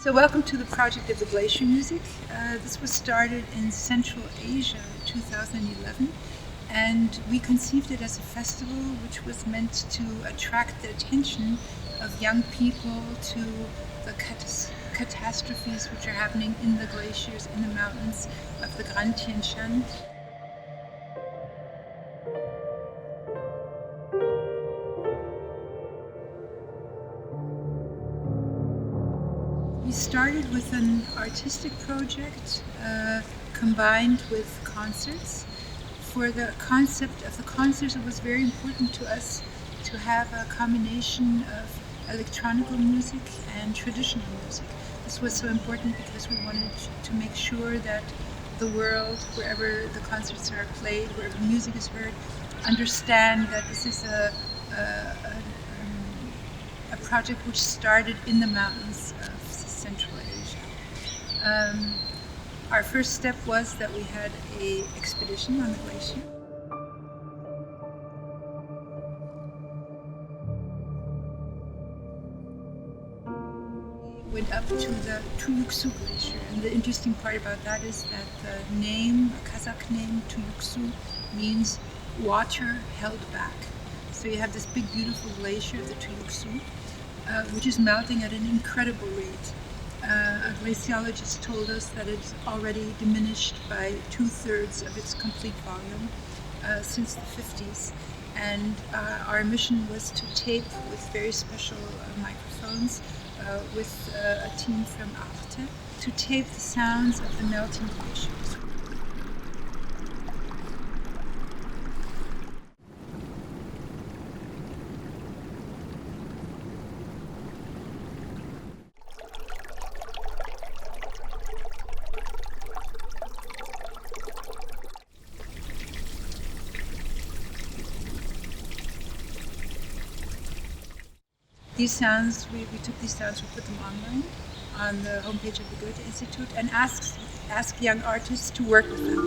So welcome to the project of the GlacierMusic. This was started in Central Asia in 2011, and we conceived it as a festival which was meant to attract the attention of young people to the catastrophes which are happening in the glaciers, in the mountains of the Grand Tien Shan. We started with an artistic project combined with concerts. For the concept of the concerts, it was very important to us to have a combination of electronic music and traditional music. This was so important because we wanted to make sure that the world, wherever the concerts are played, wherever music is heard, understand that this is a project which started in the mountains of Central Asia. Our first step was that we had an expedition on the glacier. We went up to the Tuyuksu Glacier, and the interesting part about that is that the name, a Kazakh name, Tuyuksu, means water held back. So you have this big beautiful glacier, the Tuyuksu, which is melting at an incredible rate. A glaciologist told us that it's already diminished by 2/3 of its complete volume since the 50s. And our mission was to tape with very special microphones with a team from Arte to tape the sounds of the melting glaciers. These sounds, we took these sounds, we put them online on the homepage of the Goethe Institute and asked young artists to work with them.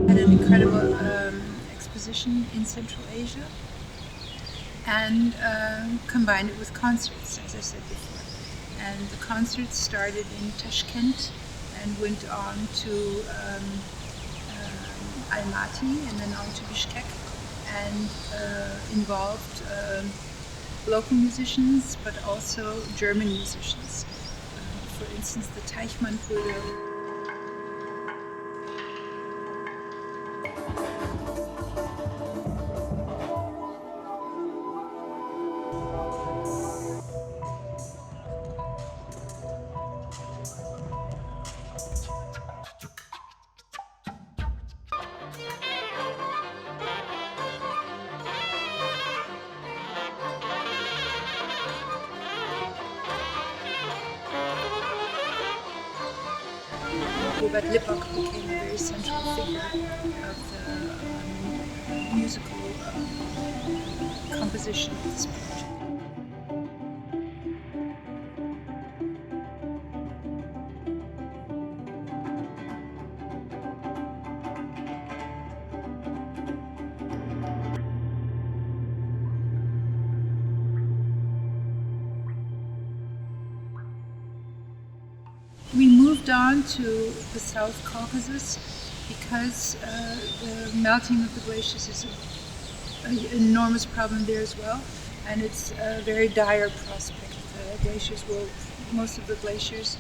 Had an incredible exposition in Central Asia and combined it with concerts, as I said before. And the concerts started in Tashkent and went on to Almaty and then on to Bishkek, and involved local musicians, but also German musicians. For instance, the Teichmann-Brüder. But Lillevan became a very central figure of the musical composition of this project. We moved on to the South Caucasus because the melting of the glaciers is an enormous problem there as well, and it's a very dire prospect. Most of the glaciers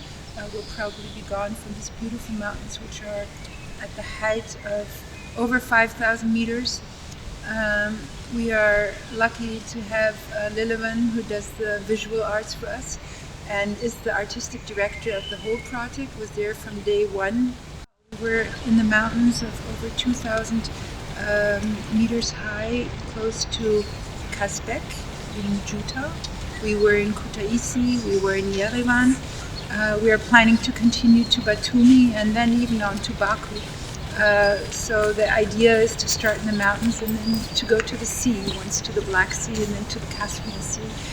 will probably be gone from these beautiful mountains, which are at the height of over 5,000 meters. We are lucky to have Lillevan, who does the visual arts for us and is the artistic director of the whole project, was there from day one. We were in the mountains of over 2,000 meters high, close to Kazbek in Juta. We were in Kutaisi, we were in Yerevan. We are planning to continue to Batumi and then even on to Baku. So the idea is to start in the mountains and then to go to the sea, once to the Black Sea and then to the Caspian Sea.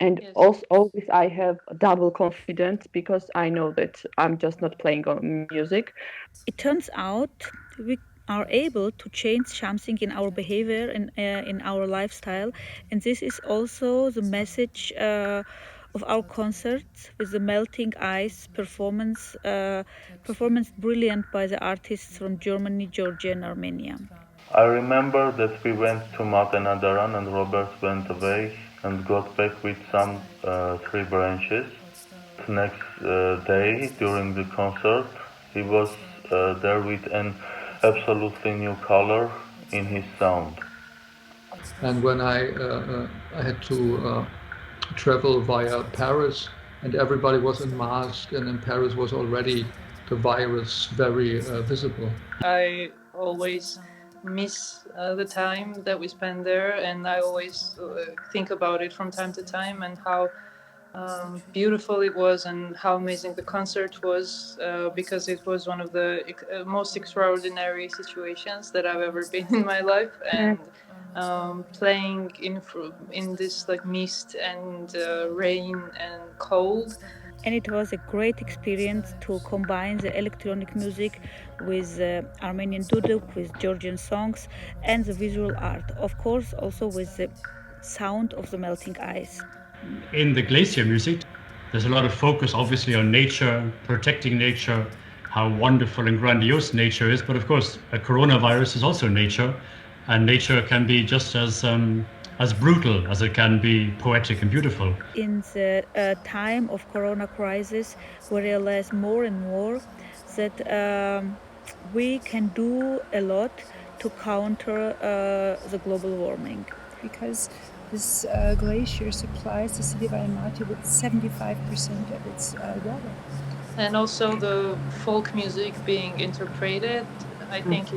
And Yes. also always I have double confidence because I know that I'm just not playing on music. It turns out we are able to change something in our behavior and in our lifestyle, and this is also the message of our concerts with the melting ice performance brilliant by the artists from Germany, Georgia, and Armenia. I remember that we went to Matenadaran and Robert went away and got back with some three branches. The next day during the concert, he was there with an absolutely new color in his sound. And when I had to travel via Paris, and everybody was in mask, and in Paris was already the virus very visible. I always miss the time that we spend there, and I always think about it from time to time and how beautiful it was and how amazing the concert was because it was one of the most extraordinary situations that I've ever been in my life. Yeah. And playing in this like mist and rain and cold. And it was a great experience to combine the electronic music with Armenian duduk, with Georgian songs, and the visual art. Of course, also with the sound of the melting ice. In the glacier music, there's a lot of focus, obviously, on nature, protecting nature, how wonderful and grandiose nature is. But of course, a coronavirus is also nature, and nature can be just as brutal as it can be poetic and beautiful. In the time of corona crisis, we realize more and more that we can do a lot to counter the global warming. Because this glacier supplies the city of Almaty with 75% of its water. And also the folk music being interpreted, I think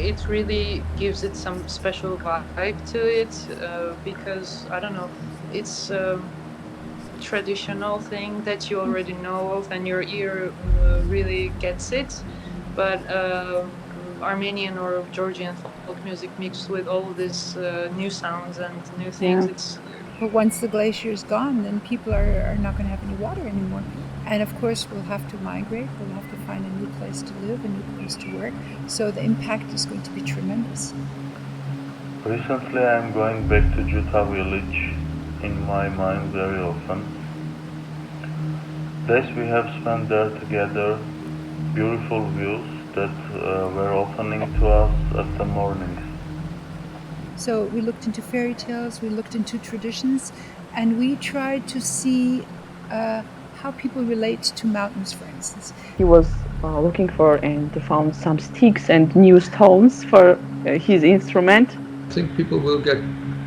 it really gives it some special vibe to it because I don't know, it's a traditional thing that you already know of and your ear really gets it, but Armenian or Georgian folk music mixed with all these new sounds and new things. Yeah. It's But once the glacier is gone, then people are not going to have any water anymore. And of course, we'll have to migrate. We'll have to find a new place to live, a new place to work. So the impact is going to be tremendous. Recently, I'm going back to Juta village in my mind very often. Days we have spent there together, beautiful views that were opening to us at the mornings. So we looked into fairy tales, we looked into traditions, and we tried to see how people relate to mountains, for instance. He was looking for and found some sticks and new stones for his instrument. I think people will get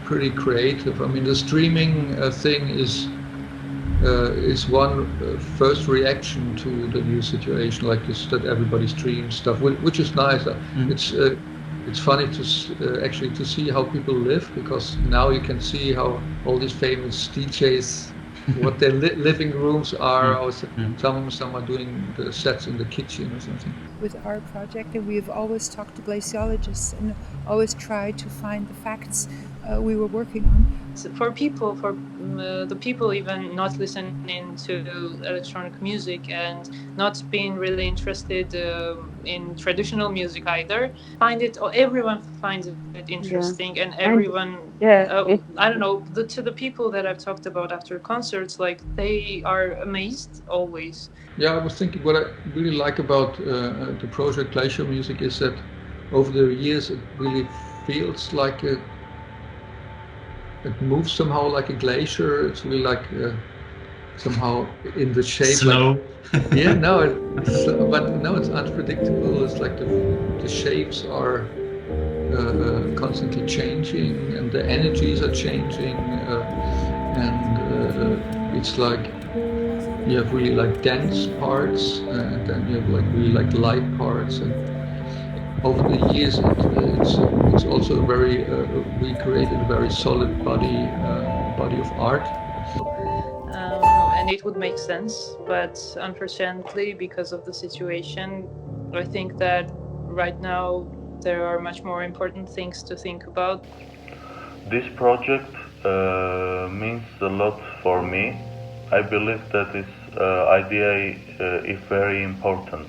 pretty creative. I mean, the streaming thing is one first reaction to the new situation, like this, that everybody streams stuff, which is nice. It's funny to actually to see how people live, because now you can see how all these famous DJs, what their living rooms are. Or some are doing the sets in the kitchen or something. With our project, and we've always talked to glaciologists and always tried to find the facts we were working on. For people, for the people even not listening to electronic music and not being really interested in traditional music either, everyone finds it interesting, and everyone, I don't know, to the people that I've talked about after concerts, like they are amazed always. Yeah, I was thinking what I really like about the project GlacierMusic is that over the years it really feels like it moves somehow like a glacier. It's really like somehow in the shape. Slow. But no, it's unpredictable. It's like the shapes are constantly changing, and the energies are changing, and it's like you have really like dense parts, and then you have like really like light parts, and over the years it's also very we created a very solid body of art. And it would make sense, but unfortunately, because of the situation, I think that right now there are much more important things to think about. This project means a lot for me. I believe that this idea is very important.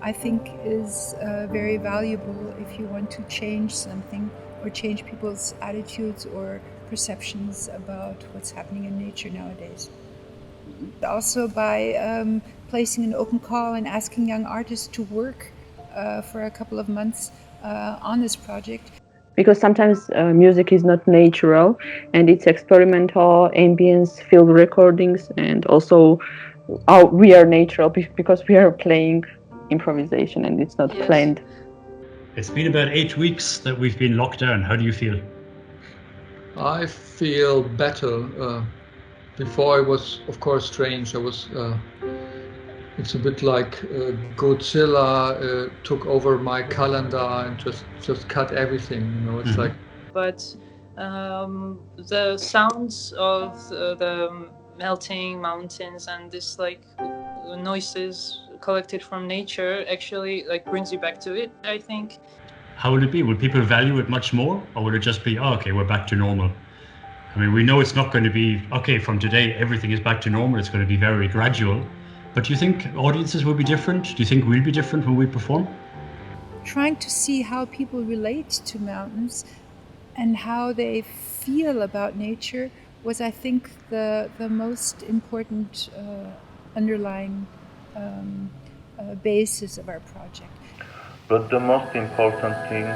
I think is very valuable if you want to change something or change people's attitudes or perceptions about what's happening in nature nowadays. Also by placing an open call and asking young artists to work for a couple of months on this project. Because sometimes music is not natural and it's experimental, ambience filled recordings, and also we are natural because we are playing improvisation and it's not planned. It's been about 8 weeks that we've been locked down. How do you feel? I feel better. Before it was, of course, strange. It's a bit like Godzilla took over my calendar and just cut everything. It's like. But the sounds of the melting mountains and this like noises collected from nature actually like brings you back to it, I think. How will it be? Will people value it much more, or will it just be, oh, okay, we're back to normal? I mean, we know it's not going to be, okay, from today, everything is back to normal. It's going to be very gradual. But do you think audiences will be different? Do you think we'll be different when we perform? Trying to see how people relate to mountains and how they feel about nature was, I think, the most important underlying basis of our project. But the most important thing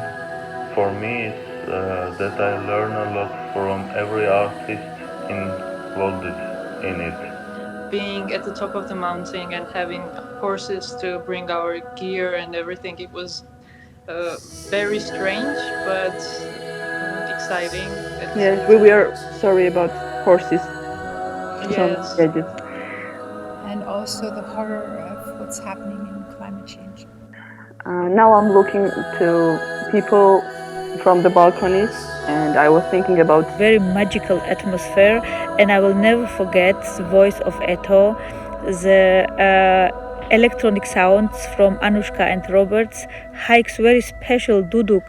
for me is that I learn a lot from every artist involved in it. Being at the top of the mountain and having horses to bring our gear and everything, it was very strange but exciting. Yes, we were sorry about horses. Yes. And also the horror of what's happening in climate change. Now I'm looking to people from the balconies, and I was thinking about very magical atmosphere, and I will never forget the voice of Eto, the electronic sounds from Anushka and Roberts, Haik's very special duduk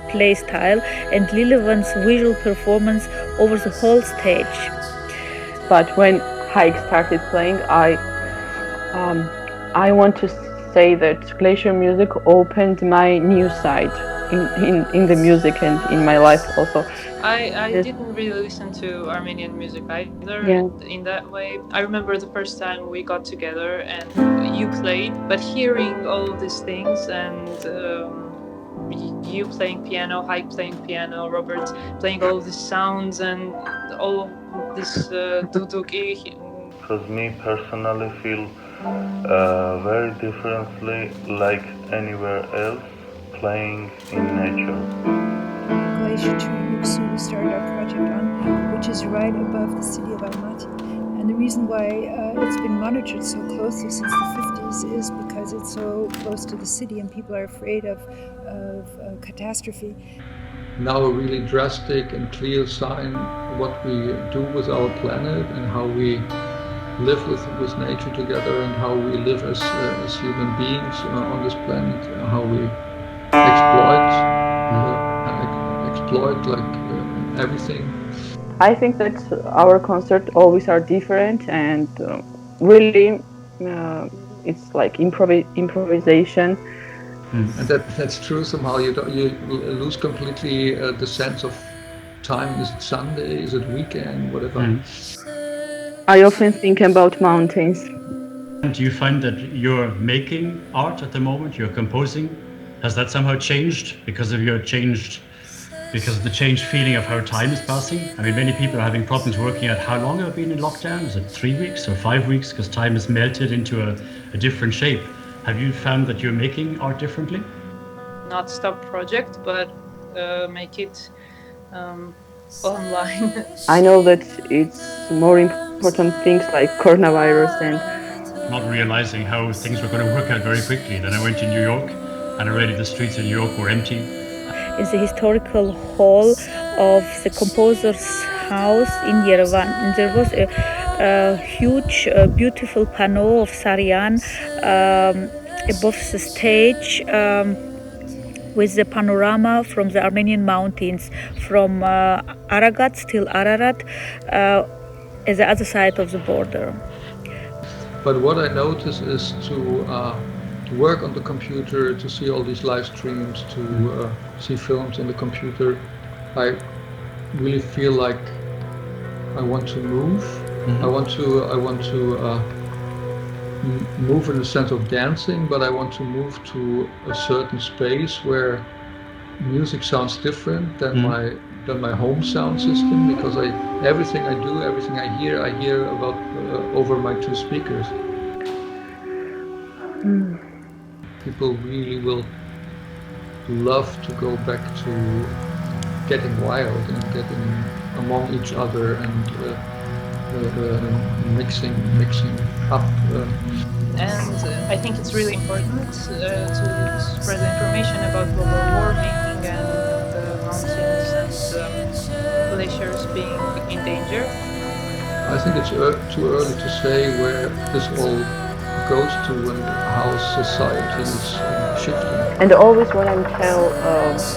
play style, and Lillevan's visual performance over the whole stage. But when Haik started playing, I want to say that GlacierMusic opened my new side in the music and in my life also. I didn't really listen to Armenian music either in that way. I remember the first time we got together and you played, but hearing all of these things and you playing piano, Haik playing piano, Robert playing all of these sounds and all of this duduk. Because me personally feel very differently like anywhere else playing in nature. Glacier Tree we started our project on, which is right above the city of Almaty. And the reason why it's been monitored so closely since the 50s is because it's so close to the city and people are afraid of catastrophe. Now a really drastic and clear sign what we do with our planet and how we live with nature together and how we live as human beings on this planet, how we exploit like everything. I think that our concerts always are different and really it's like improvisation. And that's true somehow. You lose completely the sense of time. Is it Sunday? Is it weekend? Whatever. I often think about mountains. Do you find that you're making art at the moment? You're composing? Has that somehow changed because of the changed feeling of how time is passing? I mean, many people are having problems working out how long have been in lockdown. Is it 3 weeks or 5 weeks? Because time has melted into a different shape. Have you found that you're making art differently? Not stop project, but make it online. I know that it's more important things like coronavirus and not realizing how things were going to work out very quickly. Then I went to New York and already the streets in New York were empty. In the historical hall of the composer's house in Yerevan, and there was a huge, beautiful panel of Saryan above the stage with the panorama from the Armenian mountains, from Aragat till Ararat, at the other side of the border. But what I notice is to work on the computer, to see all these live streams, to see films on the computer. I really feel like I want to move. I want to move in the sense of dancing, but I want to move to a certain space where music sounds different than my home sound system, because everything I do, everything I hear about over my two speakers. People really will love to go back to getting wild and getting among each other and mixing up. And I think it's really important to spread information about global warming and the mountains and glaciers being in danger. I think it's too early to say where this all goes to and how society is shifting. And always when I tell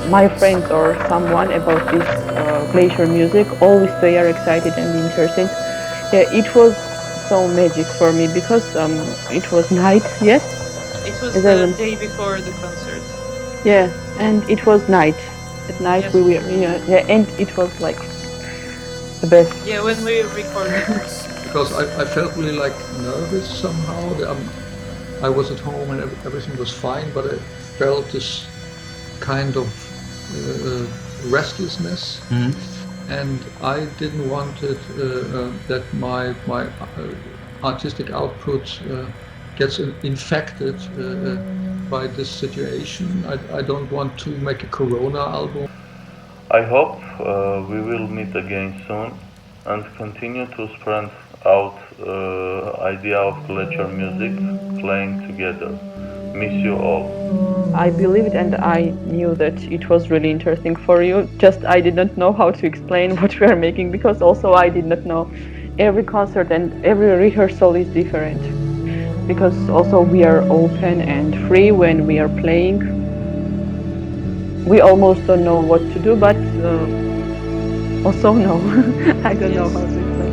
my friends or someone about this glacier music, always they are excited and interested. Yeah, it was so magic for me because it was night, yes? It was the day before the concert. Yeah, and it was night. At night Yes. we were, yeah, and it was like the best. Yeah, when we recorded. Because I felt really like nervous somehow. I was at home and everything was fine, but I felt this kind of restlessness, and I didn't want it that my artistic output gets infected by this situation. I don't want to make a Corona album. I hope we will meet again soon and continue to spread out idea of GlacierMusic playing together. Miss you all. I believed and I knew that it was really interesting for you. Just I did not know how to explain what we are making, because also I did not know. Every concert and every rehearsal is different, because also we are open and free when we are playing. We almost don't know what to do, but also no. I don't know how to explain.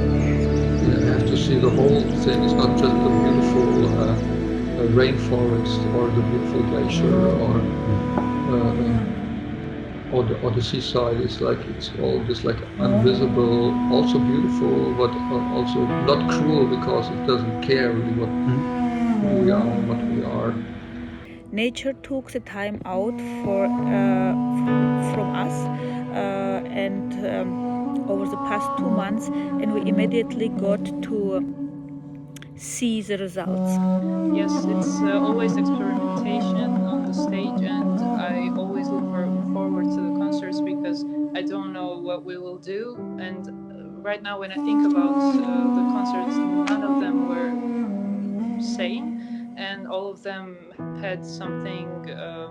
You have to see the whole thing. It's not just the beautiful rainforest or the beautiful glacier or the seaside. It's all this like invisible, also beautiful, but also not cruel, because it doesn't care really who we are and what we are. Nature took the time out from us and over the past 2 months, and we immediately got to see the results. Yes, it's always experimentation on the stage, and I always look forward to the concerts because I don't know what we will do. And right now, when I think about the concerts, none of them were same, and all of them had something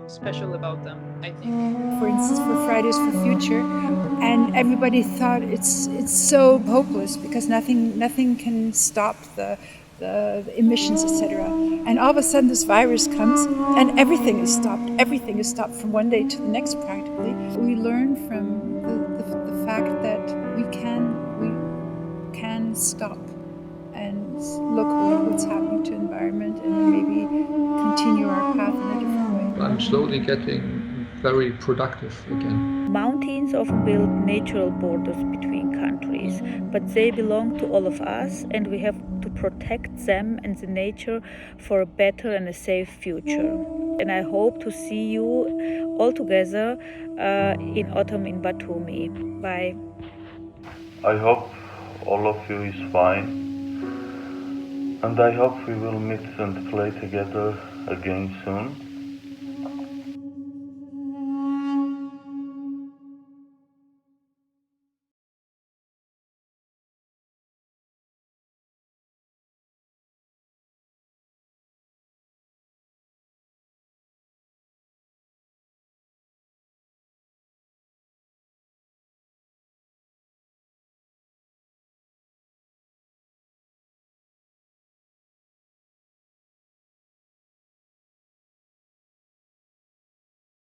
special about them, I think. For instance, for Fridays for Future, and everybody thought it's so hopeless because nothing can stop the emissions, etc. And all of a sudden this virus comes and everything is stopped. Everything is stopped from one day to the next practically. We learn from the fact that we can stop and look what's happening to the environment and maybe continue our path in a different way. I'm slowly getting very productive again. Mountains often build natural borders between countries, but they belong to all of us, and we have to protect them and the nature for a better and a safe future. And I hope to see you all together in autumn in Batumi. Bye. I hope all of you is fine, and I hope we will meet and play together again soon.